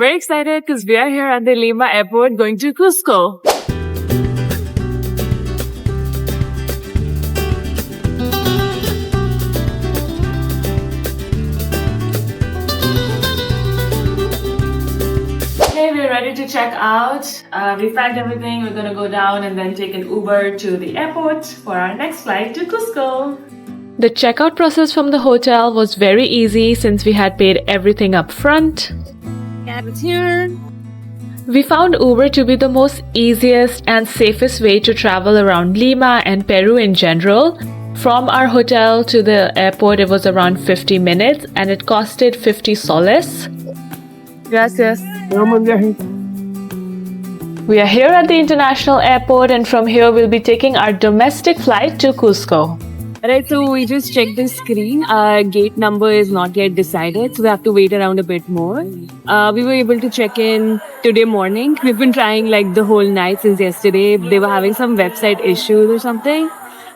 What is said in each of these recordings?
Very excited because we are here at the Lima airport going to Cusco. Okay, we're ready to check out. We packed everything. We're gonna go down and then take an Uber to the airport for our next flight to Cusco. The checkout process from the hotel was very easy since we had paid everything up front. Cab is here. We found Uber to be the most easiest and safest way to travel around Lima and Peru in general. From our hotel to the airport, it was around 50 minutes and it costed 50 soles. Gracias. We are here at the international airport and from here we'll be taking our domestic flight to Cusco. Alright, so we just checked the screen. Our gate number is not yet decided, so we have to wait around a bit more. We were able to check in today morning. We've been trying like the whole night since yesterday. They were having some website issues or something.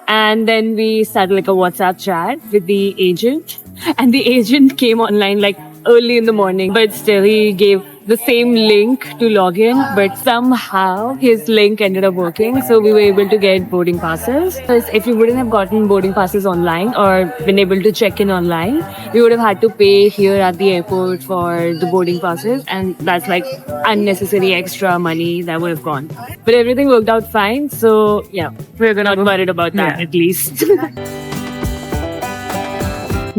And then we started like a WhatsApp chat with the agent. And the agent came online like early in the morning, but still he gave the same link to log in, but somehow his link ended up working, so we were able to get boarding passes. Because if we wouldn't have gotten boarding passes online or been able to check in online, we would have had to pay here at the airport for the boarding passes, and that's like unnecessary extra money that would have gone. But everything worked out fine, so yeah, we're not worried about that at least.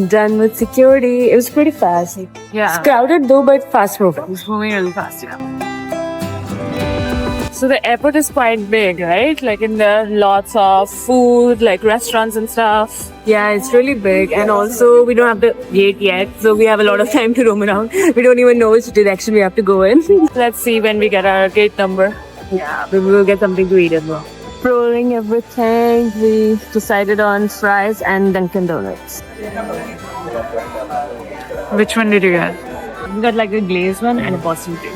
Done with security. It was pretty fast. Yeah. It's crowded though, but fast moving. It's moving really fast, yeah. So the airport is quite big, right? Like in there, lots of food, like restaurants and stuff. Yeah, it's really big. And also, we don't have the gate yet, so we have a lot of time to roam around. We don't even know which direction we have to go in. Let's see when we get our gate number. Yeah, we will get something to eat as well. Rolling everything, we decided on fries and Dunkin' Donuts. Which one did you get? We got like a glazed one and a Boston tea.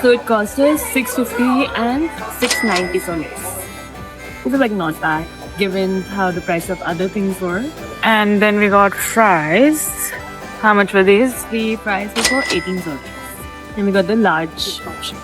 So it cost us $6.50 and $6.90 soles. It was like not bad given how the price of other things were. And then we got fries. How much were these? The price was for 18 soles. And we got the large option.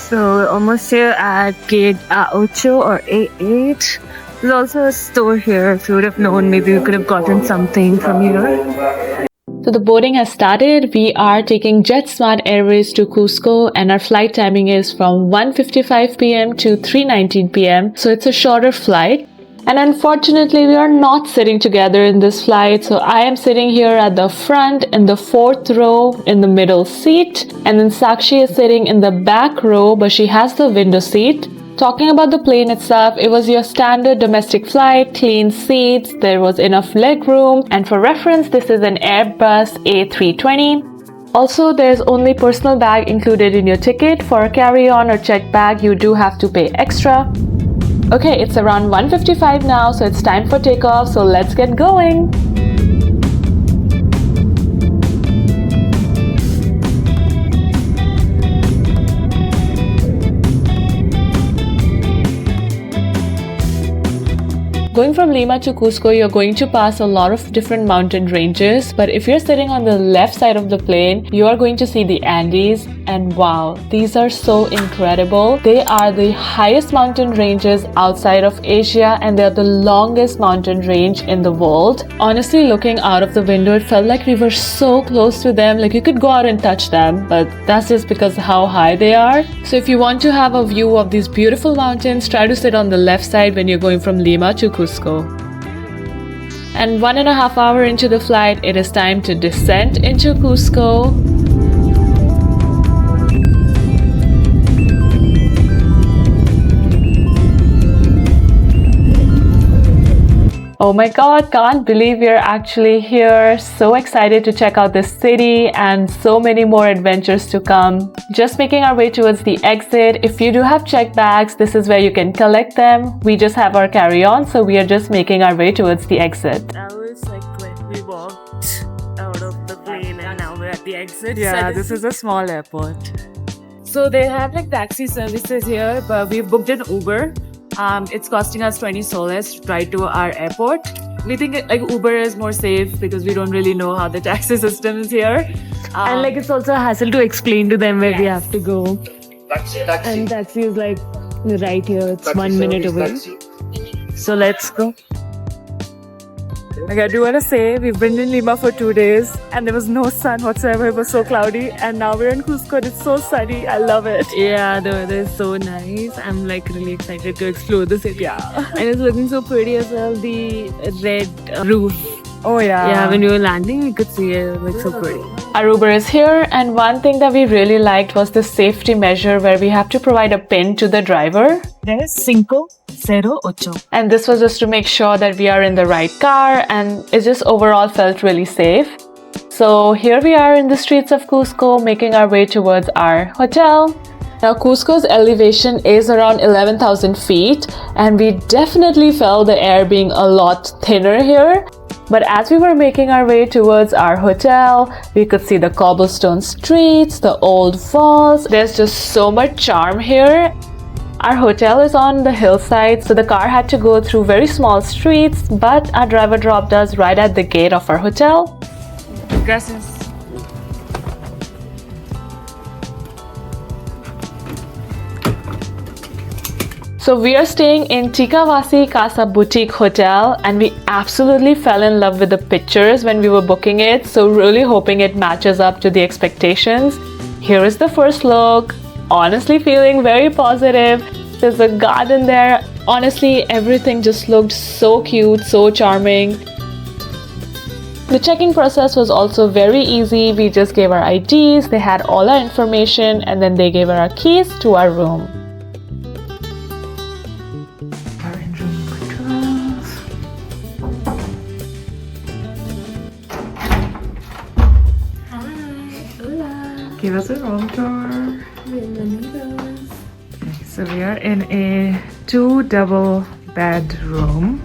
So we're almost here at gate A8 or A8. There's also a store here. If you would have known, maybe you could have gotten something from here. So the boarding has started. We are taking JetSmart Airways to Cusco and our flight timing is from 1:55 p.m. to 3:19 p.m. So it's a shorter flight. And unfortunately, we are not sitting together in this flight. So I am sitting here at the front in the 4th row in the middle seat. And then Sakshi is sitting in the back row, but she has the window seat. Talking about the plane itself, it was your standard domestic flight, clean seats, there was enough leg room. And for reference, this is an Airbus A320. Also, there's only personal bag included in your ticket. For a carry-on or checked bag, you do have to pay extra. Okay, it's around 1:55 now, so it's time for takeoff, so let's get going! Going from Lima to Cusco, you're going to pass a lot of different mountain ranges, but if you're sitting on the left side of the plane, you are going to see the Andes, and wow, these are so incredible. They are the highest mountain ranges outside of Asia, and they're the longest mountain range in the world. Honestly, looking out of the window, it felt like we were so close to them, like you could go out and touch them, but that's just because of how high they are. So if you want to have a view of these beautiful mountains, try to sit on the left side when you're going from Lima to Cusco. And 1.5 hours into the flight, it is time to descend into Cusco. Oh my god, can't believe we're actually here. So excited to check out this city and so many more adventures to come. Just making our way towards the exit. If you do have checked bags, this is where you can collect them. We just have our carry-on, so we are just making our way towards the exit. That was like when we walked out of the plane and now we're at the exit. Yeah, So this is a small airport. So they have like taxi services here, but we booked an Uber. It's costing us 20 soles right to our airport. we think like Uber is more safe because we don't really know how the taxi system is here. And like it's also a hassle to explain to them where we have to go. Taxi. And taxi is like right here. It's Taxi 1 minute service, away. taxi. So let's go. Like I do want to say, we've been in Lima for 2 days and there was no sun whatsoever. It was so cloudy, and now we're in Cusco and it's so sunny. I love it. Yeah, the weather is so nice. I'm like really excited to explore the city. Yeah. And it's looking so pretty as well. The red roof. Oh yeah. Yeah, when we were landing, we could see it. Like so pretty. Our Uber is here, and one thing that we really liked was the safety measure where we have to provide a PIN to the driver. There's 508. And this was just to make sure that we are in the right car, and it just overall felt really safe. So here we are in the streets of Cusco, making our way towards our hotel. Now Cusco's elevation is around 11,000 feet, and we definitely felt the air being a lot thinner here. But as we were making our way towards our hotel, we could see the cobblestone streets, the old walls. There's just so much charm here. Our hotel is on the hillside, so the car had to go through very small streets, but our driver dropped us right at the gate of our hotel. Gracias. So we are staying in Tika Wasi Casa Boutique Hotel, and we absolutely fell in love with the pictures when we were booking it, so really hoping it matches up to the expectations. Here is the first look. Honestly feeling very positive. There's a garden there. Honestly, everything just looked so cute, so charming. The check-in process was also very easy. We just gave our IDs, they had all our information, and then they gave our keys to our room. Give us a room tour. Okay, so we are in a 2 double bedroom,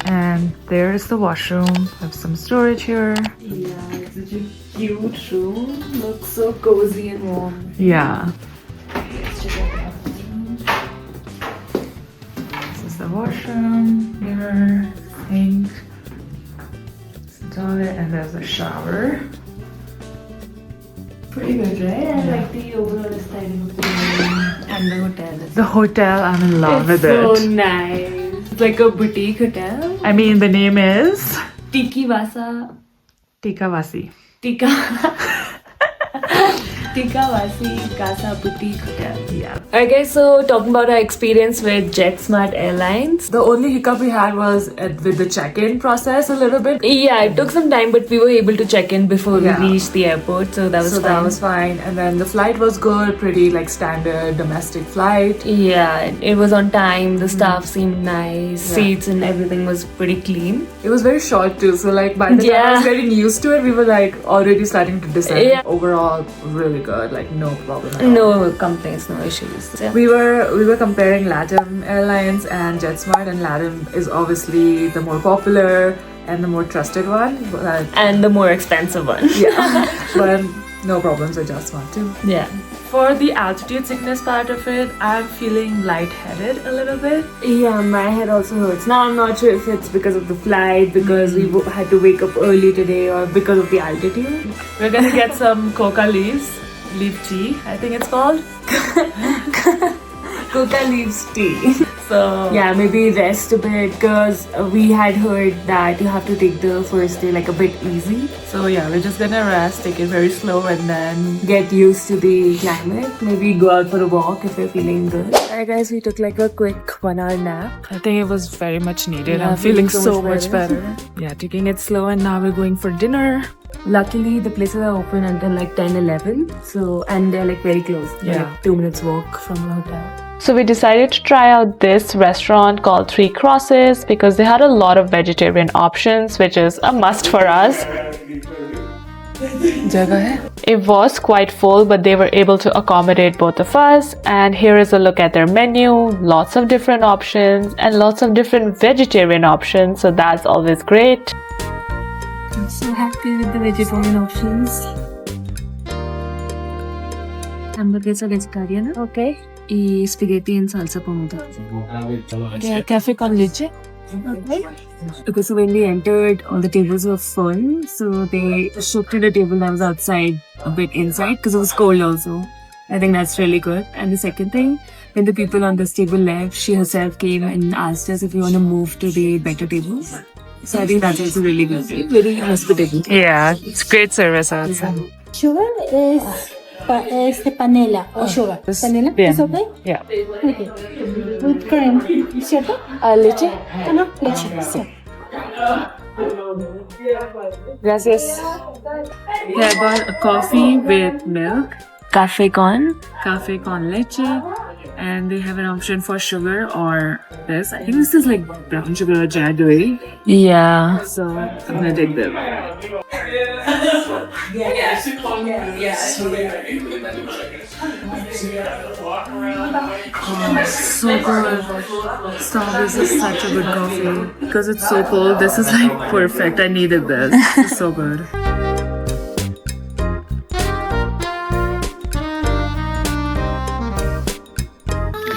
and there is the washroom. We have some storage here. Yeah, it's such a cute room. Looks so cozy and warm. Yeah. This is the washroom, mirror, sink, toilet, and there's a shower. Pretty good, right? I like the overall styling of the room and the hotel. The hotel, I'm in love with so it. nice. It's like a boutique hotel. I mean, the name is Tiki Vasa. Tika Wasi. Tika. Tika Wasi Casa Boutique Hotel. Yeah. Okay, so talking about our experience with JetSmart Airlines. The only hiccup we had was with the check-in process a little bit. Yeah, it took some time, but we were able to check in before Yeah. we reached the airport, so that was fine. That was fine. And then the flight was good, pretty like standard domestic flight. Yeah, it was on time. The staff seemed nice. Yeah. Seats and everything was pretty clean. It was very short too, so like by the time I was getting used to it, we were like already starting to descend. Yeah. Overall, really good, like no problem at all. No complaints, no issues. Yeah. We were comparing LATAM Airlines and JetSmart, and LATAM is obviously the more popular and the more trusted one. But, And the more expensive one. yeah, but no problems with JetSmart too. Yeah. For the altitude sickness part of it, I'm feeling lightheaded a little bit. Yeah, my head also hurts. Now I'm not sure if it's because of the flight, because we had to wake up early today, or because of the altitude. We're gonna get some coca leaf tea, I think it's called. Coca leaves tea. So Yeah, maybe rest a bit, because we had heard that you have to take the first day like a bit easy. So yeah, we're just gonna rest, take it very slow, and then Get used to the climate. Maybe go out for a walk if you're feeling good. Alright guys, we took like a quick 1 hour nap. I think it was very much needed. Yeah, I'm feeling feeling so much better. Yeah, taking it slow, and now we're going for dinner. Luckily, the places are open until like 10-11. So, and they're like very close. They're Yeah. like 2 minutes walk from the hotel. So we decided to try out this restaurant called Three Crosses because they had a lot of vegetarian options, which is a must for us. Jagah hai? It was quite full, but they were able to accommodate both of us. And here is a look at their menu. Lots of different options and lots of different vegetarian options. So that's always great. I'm so happy with the vegetarian options. Hamburgers are vegetarian. Okay. Y spaghetti and salsa pomodoro. Cafe con leche? Okay, so when we entered, all the tables were full. So they shifted a table that was outside a bit inside because it was cold also. I think that's really good. And the second thing, when the people on this table left, she herself came and asked us if we want to move to the better tables. So I think that's also really good. Very hospitable. Yeah, it's great service outside. Sugar is panela or sugar. Panela, Yeah. is okay? Yeah. Okay. With cream, ¿cierto? Leche? No, leche. Sí. Gracias. Yeah, I got a coffee with milk. Cafe con leche. And they have an option for sugar or this. I think this is like brown sugar or jaggery. Yeah. So I'm gonna take them. Oh, so good. Starbucks is such a good coffee. Because it's so cold, this is like perfect. I needed this. It's so good.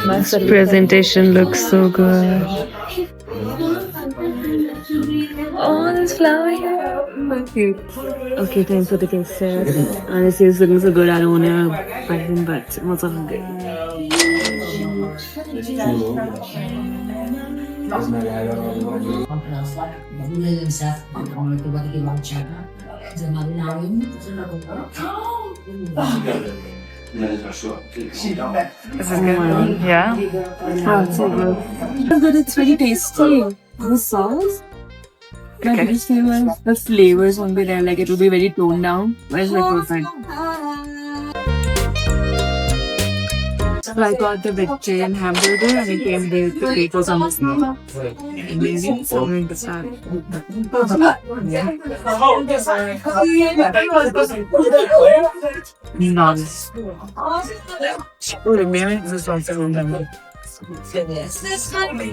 This presentation looks so good. Oh, there's flower here. Okay, time for the taste test. Honestly, it's looking so good. I don't wanna bite in, but I'm also hungry. This is good. Yeah. Oh, it's so good. But it's very tasty. The sauce. My biggest thing was the flavors won't be there. Like it will be very toned down. But it's like perfect. So I got the vegetarian hamburger and it came with potatoes on the side. Amazing. So I'm going to start. Nice. Oh, the mayonnaise is also good.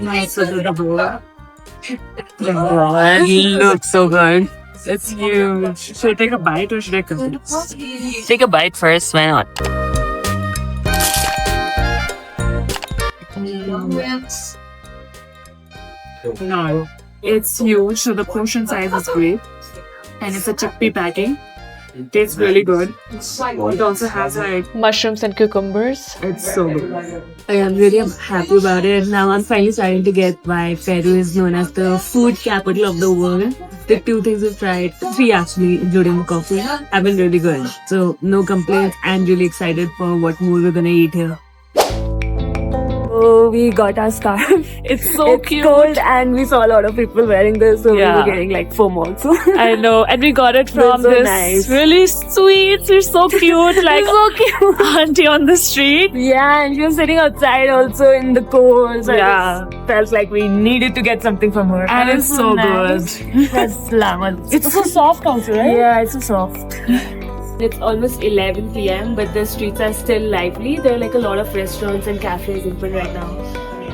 Nice. So the bowl. It looks so good. It's huge. Should I take a bite or should I cook it? Take a bite first, why not? No, it's huge, so the portion size is great. And it's a chickpea patty. It tastes really good. It also has like, Mushrooms and cucumbers. it's so good. I am really happy about it. Now I'm finally starting to get why Peru is known as the food capital of the world. The 2 things we've tried, 3 actually, including the coffee, have been really good. So no complaints and really excited for what more we're gonna eat here. So we got our scarf. It's so cute. Cold and we saw a lot of people wearing this, so Yeah. we were getting like FOMO also. I know, and we got it from so this nice. really sweet, we're so cute, like so cute. auntie on the street. Yeah, and she was sitting outside also in the cold. So Yeah. I just felt like we needed to get something from her. And it's so nice. good. That's lemon. It's so soft also, right? Yeah, it's so soft. It's almost 11 p.m. but the streets are still lively. There are like a lot of restaurants and cafes open right now.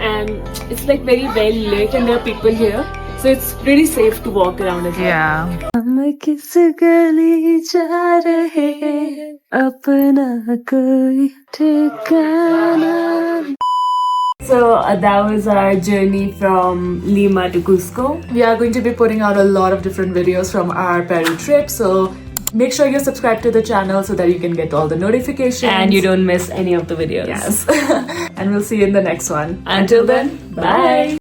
And it's like very well lit and there are people here. So it's pretty safe to walk around as well. Yeah. हम किस गली जा रहे अपना कोई ठिकाना. So that was our journey from Lima to Cusco. We are going to be putting out a lot of different videos from our Peru trip, so make sure you subscribe to the channel so that you can get all the notifications. And you don't miss any of the videos. Yes. And we'll see you in the next one. Until then, bye.